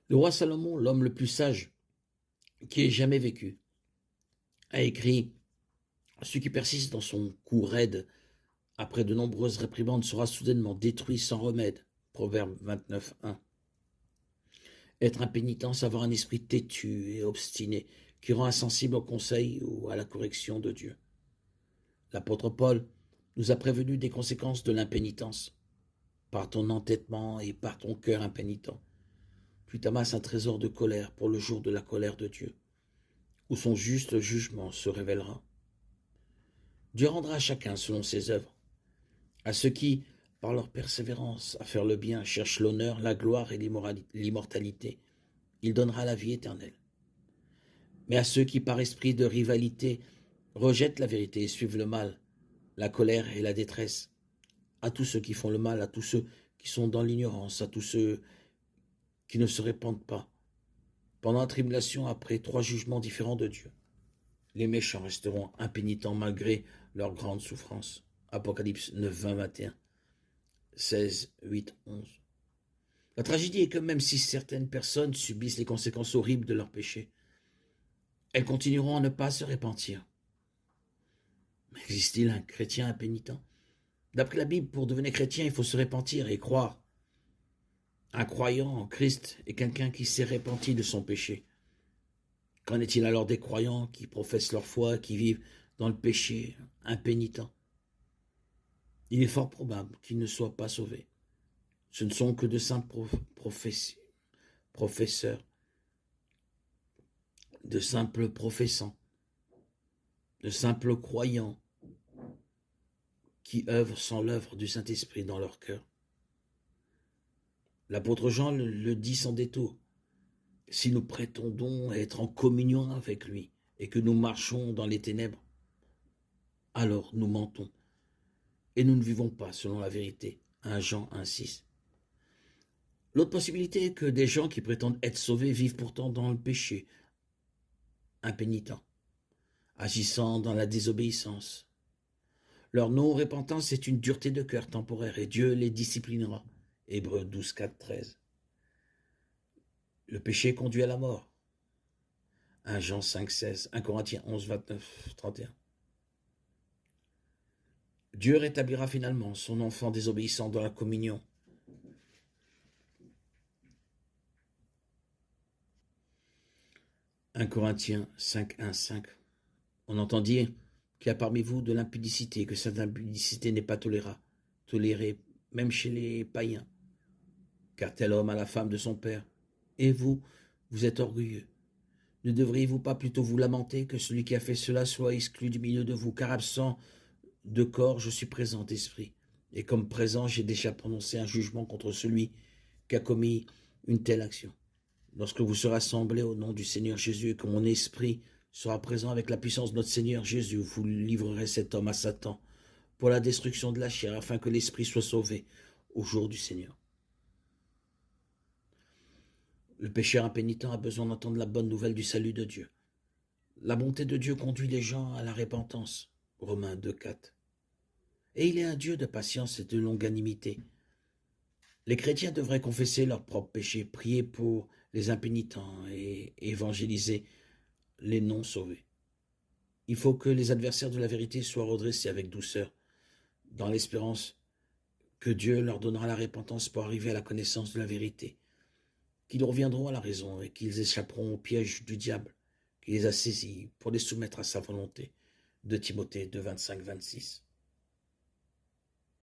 Le roi Salomon, l'homme le plus sage qui ait jamais vécu, a écrit « Celui qui persiste dans son coup raide, après de nombreuses réprimandes, sera soudainement détruit sans remède. » Proverbe 29, 1. Être impénitent, c'est avoir un esprit têtu et obstiné, qui rend insensible au conseil ou à la correction de Dieu. L'apôtre Paul nous a prévenus des conséquences de l'impénitence. Par ton entêtement et par ton cœur impénitent, tu t'amasses un trésor de colère pour le jour de la colère de Dieu, où son juste jugement se révélera. Dieu rendra à chacun selon ses œuvres. À ceux qui, par leur persévérance à faire le bien, cherchent l'honneur, la gloire et l'immortalité, il donnera la vie éternelle. Mais à ceux qui, par esprit de rivalité, rejettent la vérité et suivent le mal, la colère et la détresse, à tous ceux qui font le mal, à tous ceux qui sont dans l'ignorance, à tous ceux qui ne se répandent pas, pendant la tribulation après 3 jugements différents de Dieu. Les méchants resteront impénitents malgré leur grande souffrance. Apocalypse 9, 20, 21, 16, 8, 11. La tragédie est que même si certaines personnes subissent les conséquences horribles de leurs péchés, elles continueront à ne pas se repentir. Existe-t-il un chrétien impénitent? D'après la Bible, pour devenir chrétien, il faut se repentir et croire. Un croyant en Christ est quelqu'un qui s'est repenti de son péché. Qu'en est-il alors des croyants qui professent leur foi, qui vivent dans le péché, impénitents? Il est fort probable qu'ils ne soient pas sauvés. Ce ne sont que de simples professeurs, de simples professants, de simples croyants qui œuvrent sans l'œuvre du Saint-Esprit dans leur cœur. L'apôtre Jean le dit sans détour. Si nous prétendons être en communion avec lui et que nous marchons dans les ténèbres, alors nous mentons et nous ne vivons pas selon la vérité. 1 Jean 1,6. L'autre possibilité est que des gens qui prétendent être sauvés vivent pourtant dans le péché, impénitents, agissant dans la désobéissance. Leur non-repentance est une dureté de cœur temporaire et Dieu les disciplinera. Hébreux 12, 4, 13. Le péché conduit à la mort. 1 Jean 5, 16, 1 Corinthiens 11, 29, 31. Dieu rétablira finalement son enfant désobéissant dans la communion. « 1 Corinthiens 5, 1, 5. On entend dire qu'il y a parmi vous de l'impudicité, que cette impudicité n'est pas tolérée même chez les païens. Car tel homme a la femme de son père. Et vous, vous êtes orgueilleux. Ne devriez-vous pas plutôt vous lamenter que celui qui a fait cela soit exclu du milieu de vous? Car absent de corps, je suis présent d'esprit. Et comme présent, j'ai déjà prononcé un jugement contre celui qui a commis une telle action. Lorsque vous serez assemblés au nom du Seigneur Jésus et que mon esprit sera présent avec la puissance de notre Seigneur Jésus, vous livrerez cet homme à Satan pour la destruction de la chair, afin que l'esprit soit sauvé au jour du Seigneur. Le pécheur impénitent a besoin d'entendre la bonne nouvelle du salut de Dieu. La bonté de Dieu conduit les gens à la repentance. Romains 2, 4. Et il est un Dieu de patience et de longanimité. Les chrétiens devraient confesser leurs propres péchés, prier pour les impénitents et évangéliser les non-sauvés. Il faut que les adversaires de la vérité soient redressés avec douceur, dans l'espérance que Dieu leur donnera la repentance pour arriver à la connaissance de la vérité, qu'ils reviendront à la raison et qu'ils échapperont au piège du diable qui les a saisis pour les soumettre à sa volonté. 2 Timothée 2, 25, 26.